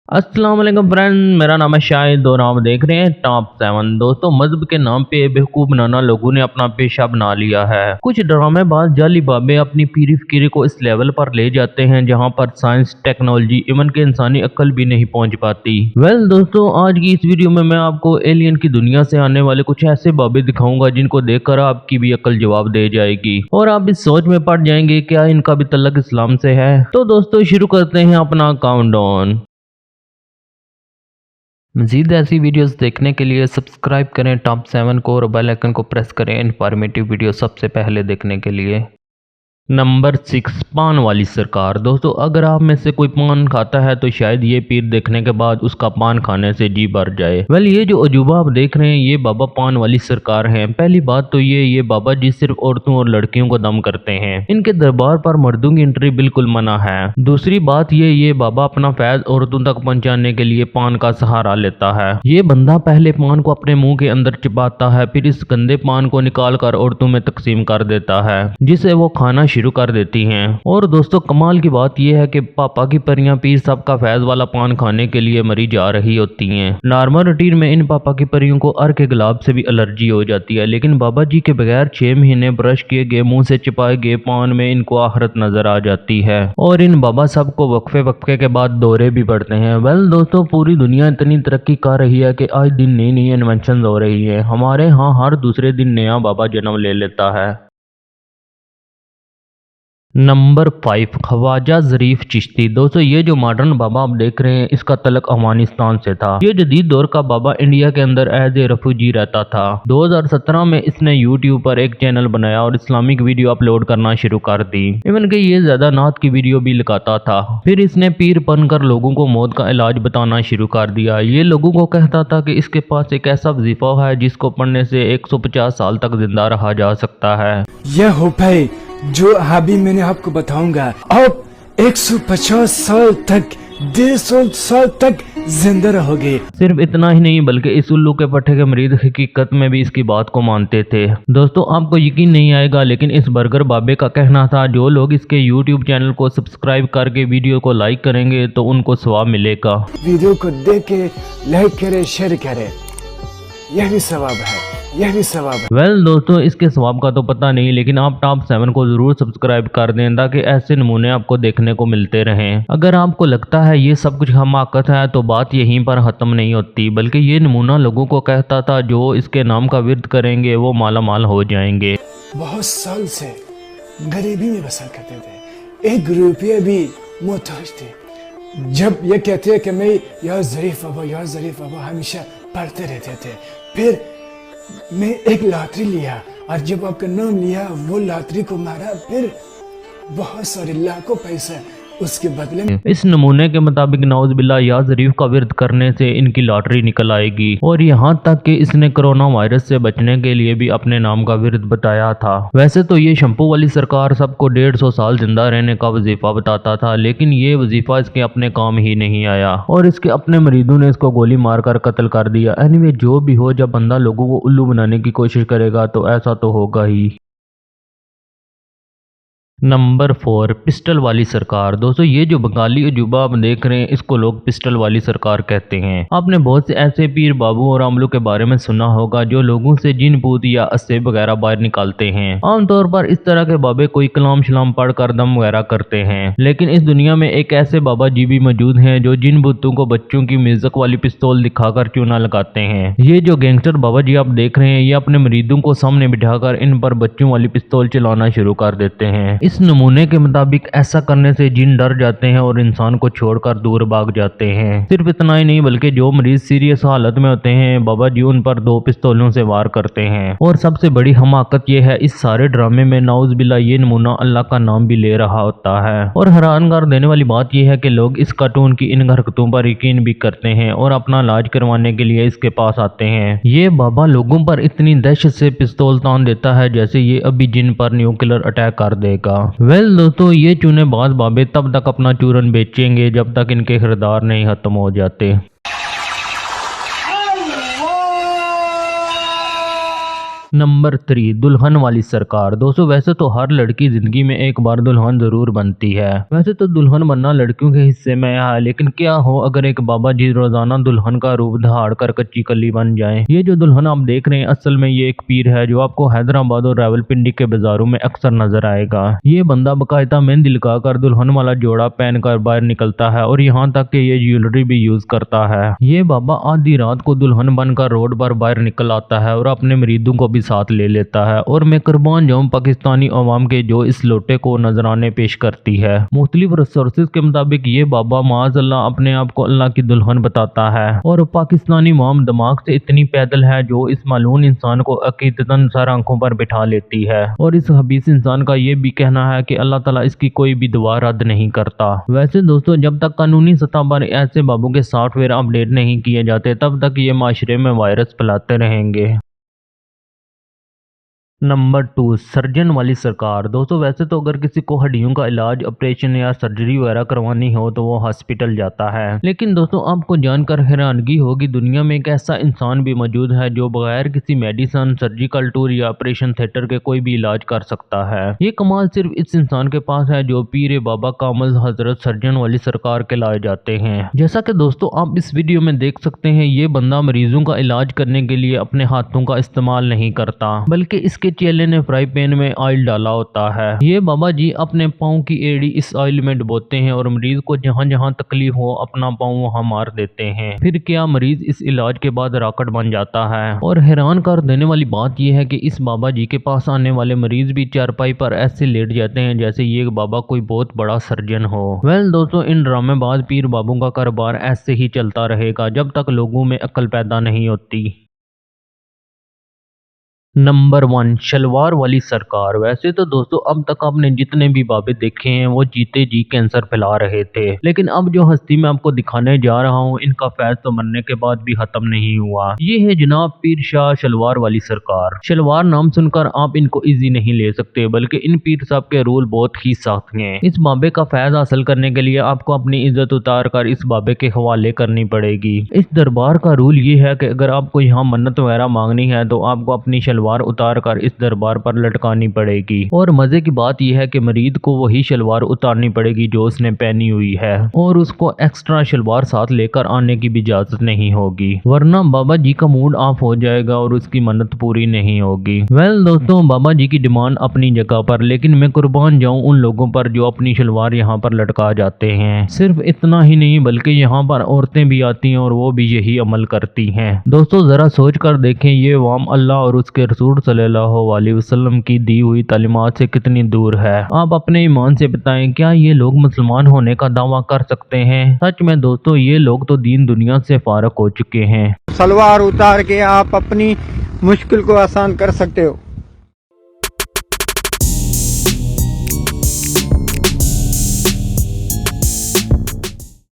अस्सलाम वालेकुम फ्रेंड, मेरा नाम है शाहिद और आप देख रहे हैं टॉप 7। दोस्तों, मजहब के नाम पे बेवकूफ बनाना लोगों ने अपना पेशा बना लिया है। कुछ ड्रामेबाज जाली बाबे अपनी पीरी फकीरी को इस लेवल पर ले जाते हैं जहां पर साइंस, टेक्नोलॉजी, इवन के इंसानी अक्ल भी नहीं पहुंच पाती। दोस्तों, आज की इस वीडियो में मैं आपको एलियन की दुनिया से आने वाले कुछ ऐसे बाबे दिखाऊंगा जिनको देखकर आपकी भी अक्ल जवाब दे जाएगी और आप इस सोच में पड़ जाएंगे क्या इनका भी तल्लुक इस्लाम से है। तो दोस्तों, शुरू करते हैं अपना काउंटडाउन। मज़ीद ऐसी वीडियोस देखने के लिए सब्सक्राइब करें टॉप 7 को और बेल आइकन को प्रेस करें इन्फॉर्मेटिव वीडियो सबसे पहले देखने के लिए। नंबर 6, पान वाली सरकार। दोस्तों, अगर आप में से कोई पान खाता है तो शायद ये पीर देखने के बाद उसका पान खाने से जी भर जाए। ये जो अजूबा आप देख रहे हैं ये बाबा पान वाली सरकार हैं। पहली बात तो ये बाबा जी सिर्फ औरतों और लड़कियों को दम करते हैं। इनके दरबार पर मर्दों की एंट्री बिल्कुल मना है। दूसरी बात ये बाबा अपना फैज औरतों तक पहुंचाने के लिए पान का सहारा लेता है। ये बंदा पहले पान को अपने मुंह के अंदर चिपाता है, फिर इस गंदे पान को निकाल कर औरतों में तकसीम कर देता है जिसे वो खाना शुरू कर देती हैं। और दोस्तों, कमाल की बात यह है कि पापा की परियां पीर साहब का फैज वाला पान खाने के लिए मरी जा रही होती हैं। नॉर्मल रूटीन में इन पापा की परियों को अर्क के गुलाब से भी एलर्जी हो जाती है, लेकिन बाबा जी के बगैर 6 महीने ब्रश किए गए मुंह से चिपाए गए पान में इनको आहरत नजर आ जाती है और इन बाबा साहब को वक्फे वक्फे के बाद दौरे भी पड़ते हैं। दोस्तों, पूरी दुनिया इतनी तरक्की कर रही है कि आज दिन नई नई इन्वेंशन हो रही है। हमारे यहाँ हर दूसरे दिन नया बाबा जन्म ले लेता है। नंबर 5, ख्वाजा ज़रीफ चिश्ती। दोस्तों, ये जो मॉडर्न बाबा आप देख रहे हैं इसका तलक अफगानिस्तान से था। ये जदीद दौर का बाबा इंडिया के अंदर एज ए रेफ्यूजी रहता था। 2017 में इसने यूट्यूब पर एक चैनल बनाया और इस्लामिक वीडियो अपलोड करना शुरू कर दी। इवन कि ये ज्यादा नात की वीडियो भी लगाता था। फिर इसने पीर बनकर लोगों को मौत का इलाज बताना शुरू कर दिया। ये लोगों को कहता था कि इसके पास एक ऐसा वजीफा है जिसको पढ़ने से 150 साल तक जिंदा रहा जा सकता है। यह हो भाई जो अभी मैंने आपको बताऊंगा, आप 150 साल तक 150 साल तक जिंदा रहोगे। सिर्फ इतना ही नहीं बल्कि इस उल्लू के पट्टे के मरीज हकीकत में भी इसकी बात को मानते थे। दोस्तों, आपको यकीन नहीं आएगा लेकिन इस बर्गर बाबे का कहना था जो लोग इसके YouTube चैनल को सब्सक्राइब करके वीडियो को लाइक करेंगे तो उनको सवाब मिलेगा। वीडियो को देख के लाइक करे, शेयर करे, यह भी सवाब है, यह भी सवाब है। दोस्तों, इसके सवाब का तो पता नहीं लेकिन आप टॉप 7 को जरूर सब्सक्राइब कर दें ताकि ऐसे नमूने आपको देखने को मिलते रहें। अगर आपको लगता है ये सब कुछ हमाकत है तो बात यहीं पर खत्म नहीं होती, बल्कि ये नमूना लोगों को कहता था जो इसके नाम का विर्द करेंगे वो माला माल हो जाएंगे। बहुत साल से गरीबी में बसा करते थे, 1 रुपये भी मोहताज थे। जब ये कहते हैं कि मैं या ज़रीफ बाबा हमेशा पढ़ते रहते थे। फिर मैं एक लॉटरी लिया और जब आपका नाम लिया वो लॉटरी को मारा, फिर बहुत सारे लाखों पैसा उसके बदले में। इस नमूने के मुताबिक नौज बिल्ला या ज़रीफ का विर्द करने से इनकी लॉटरी निकल आएगी और यहाँ तक कि इसने कोरोना वायरस से बचने के लिए भी अपने नाम का विर्द बताया था। वैसे तो ये शंपू वाली सरकार सबको 150 साल जिंदा रहने का वजीफा बताता था, लेकिन ये वजीफा इसके अपने काम ही नहीं आया और इसके अपने मरीजों ने इसको गोली मारकर कत्ल कर दिया। एनीवे, जो भी हो, जब बंदा लोगों को उल्लू बनाने की कोशिश करेगा तो ऐसा तो होगा ही। नंबर 4, पिस्टल वाली सरकार। दोस्तों, ये जो बंगाली अजूबा आप देख रहे हैं इसको लोग पिस्टल वाली सरकार कहते हैं। आपने बहुत से ऐसे पीर बाबू और अमलों के बारे में सुना होगा जो लोगों से जिन भूत या अस्से वगैरह बाहर निकालते हैं। आमतौर पर इस तरह के बाबे कोई कलाम शलाम पढ़कर दम वगैरह करते हैं, लेकिन इस दुनिया में एक ऐसे बाबा जी भी मौजूद हैं जो जिन भूतों को बच्चों की म्यूजिक वाली पिस्तौल दिखाकर चूना लगाते हैं। ये जो गैंगस्टर बाबा जी आप देख रहे हैं ये अपने मरीदों को सामने बिठाकर इन पर बच्चों वाली पिस्तौल चलाना शुरू कर देते हैं। इस नमूने के मुताबिक ऐसा करने से जिन डर जाते हैं और इंसान को छोड़कर दूर भाग जाते हैं। सिर्फ इतना ही नहीं बल्कि जो मरीज सीरियस हालत में होते हैं बाबा जी उन पर 2 पिस्तौलों से वार करते हैं। और सबसे बड़ी हमाकत यह है इस सारे ड्रामे में नाउज बिल्ला ये नमूना अल्लाह का नाम भी ले रहा होता है। और हैरान कर देने वाली बात यह है कि लोग इस कार्टून की इन हरकतों पर यकीन भी करते हैं और अपना इलाज करवाने के लिए इसके पास आते हैं। ये बाबा लोगों पर इतनी दहशत से पिस्तौल तान देता है जैसे ये अभी जिन पर न्यूक्लियर अटैक कर देगा। दोस्तों, ये चूने बाज बाबे तब तक अपना चूरन बेचेंगे जब तक इनके खरीदार नहीं खत्म हो जाते। नंबर 3, दुल्हन वाली सरकार। दोस्तों वैसे तो हर लड़की जिंदगी में एक बार दुल्हन जरूर बनती है। वैसे तो दुल्हन बनना लड़कियों के हिस्से में है, लेकिन क्या हो अगर एक बाबा जी रोजाना दुल्हन का रूप धार कर कच्ची कली बन जाए। ये जो दुल्हन आप देख रहे हैं असल में ये एक पीर है जो आपको हैदराबाद और रावलपिंडी के बाजारों में अक्सर नजर आएगा। ये बंदा बकायदा मेहंदी लगाकर दुल्हन वाला जोड़ा पहनकर बाहर निकलता है और यहाँ तक कि ये ज्वेलरी भी यूज करता है। ये बाबा आधी रात को दुल्हन बनकर रोड पर बाहर निकल आता है और अपने मरीदों को भी साथ ले लेता है। और मैं कुर्बान जाऊं पाकिस्तानी अवाम के जो इस लोटे को नजराने पेश करती है। मुख्तलिफ रिसोर्सेज के मुताबिक ये बाबा माज़अल्लाह अपने आप को अल्लाह की दुल्हन बताता है और पाकिस्तानी अवाम दिमाग से इतनी पैदल है जो इस मालून इंसान को अकीदतन सर आंखों पर बिठा लेती है। और इस हबीस इंसान का ये भी कहना है कि अल्लाह ताला इसकी कोई भी दुआ रद्द नहीं करता। वैसे दोस्तों जब तक कानूनी सतह पर ऐसे बाबों के सॉफ्टवेयर अपडेट नहीं किए जाते तब तक ये माशरे में वायरस फैलाते रहेंगे। नंबर 2, सर्जन वाली सरकार। दोस्तों वैसे तो अगर किसी को हड्डियों का इलाज, ऑपरेशन या सर्जरी वगैरह करवानी हो तो वो हॉस्पिटल जाता है। लेकिन दोस्तों आपको जानकर हैरानगी होगी, दुनिया में एक ऐसा इंसान भी मौजूद है जो बगैर किसी मेडिसिन, सर्जिकल टूर या ऑपरेशन थिएटर के कोई भी इलाज कर सकता है। ये कमाल सिर्फ इस इंसान के पास है जो पीर बाबा कामल हजरत सर्जन वाली सरकार के लाए जाते हैं। जैसा कि दोस्तों आप इस वीडियो में देख सकते हैं, ये बंदा मरीजों का इलाज करने के लिए अपने हाथों का इस्तेमाल नहीं करता, बल्कि इसके चेले ने फ्राई पैन में ऑयल डाला होता है। ये बाबा जी अपने पाँव की एड़ी इस ऑयल में डुबोते हैं और मरीज को जहाँ जहाँ तकलीफ हो अपना पाँव वहाँ मार देते हैं। फिर क्या मरीज इस इलाज के बाद रॉकेट बन जाता है। और हैरान कर देने वाली बात यह है कि इस बाबा जी के पास आने वाले मरीज भी चारपाई पर ऐसे लेट जाते हैं जैसे ये बाबा कोई बहुत बड़ा सर्जन हो। वेल दोस्तों इन ड्रामेबाज पीर बाबों का कारोबार ऐसे ही चलता रहेगा जब तक लोगों में अक्ल पैदा नहीं होती। नंबर 1, शलवार वाली सरकार। वैसे तो दोस्तों अब तक आपने जितने भी बाबे देखे हैं वो जीते जी कैंसर फैला रहे थे, लेकिन अब जो हस्ती मैं आपको दिखाने जा रहा हूँ इनका फैज तो मरने के बाद भी खत्म नहीं हुआ। ये है जनाब पीर शाह शलवार वाली सरकार। शलवार नाम सुनकर आप इनको इजी नहीं ले सकते, बल्कि इन पीर साहब के रूल बहुत ही सख्त हैं। इस बाबे का फैज हासिल करने के लिए आपको अपनी इज्जत उतार कर इस बाबे के हवाले करनी पड़ेगी। इस दरबार का रूल ये है कि अगर आपको यहाँ मन्नत वगैरह मांगनी है तो आपको अपनी शलवार उतार कर इस दरबार पर लटकानी पड़ेगी। और मजे की बात यह है कि मरीद को वही शलवार उतारनी पड़ेगी जो उसने पहनी हुई है और उसको एक्स्ट्रा शलवार साथ लेकर आने की भी इजाजत नहीं होगी, वरना बाबा जी का मूड ऑफ हो जाएगा और उसकी मन्नत पूरी नहीं होगी। वेल दोस्तों बाबा जी की डिमांड अपनी जगह पर, लेकिन मैं कुर्बान जाऊं उन लोगों पर जो अपनी शलवार यहाँ पर लटका जाते हैं। सिर्फ इतना ही नहीं बल्कि यहाँ पर औरतें भी आती हैं और वो भी यही अमल करती हैं। दोस्तों जरा सोच कर देखें ये अवाम अल्लाह और उसके रसूल सल्लल्लाहु अलैहि वसल्लम की दी हुई तालीमात से कितनी दूर है। आप अपने ईमान से बताएं क्या ये लोग मुसलमान होने का दावा कर सकते हैं? सच में दोस्तों ये लोग तो दीन दुनिया से फारग हो चुके हैं। सलवार उतार के आप अपनी मुश्किल को आसान कर सकते हो।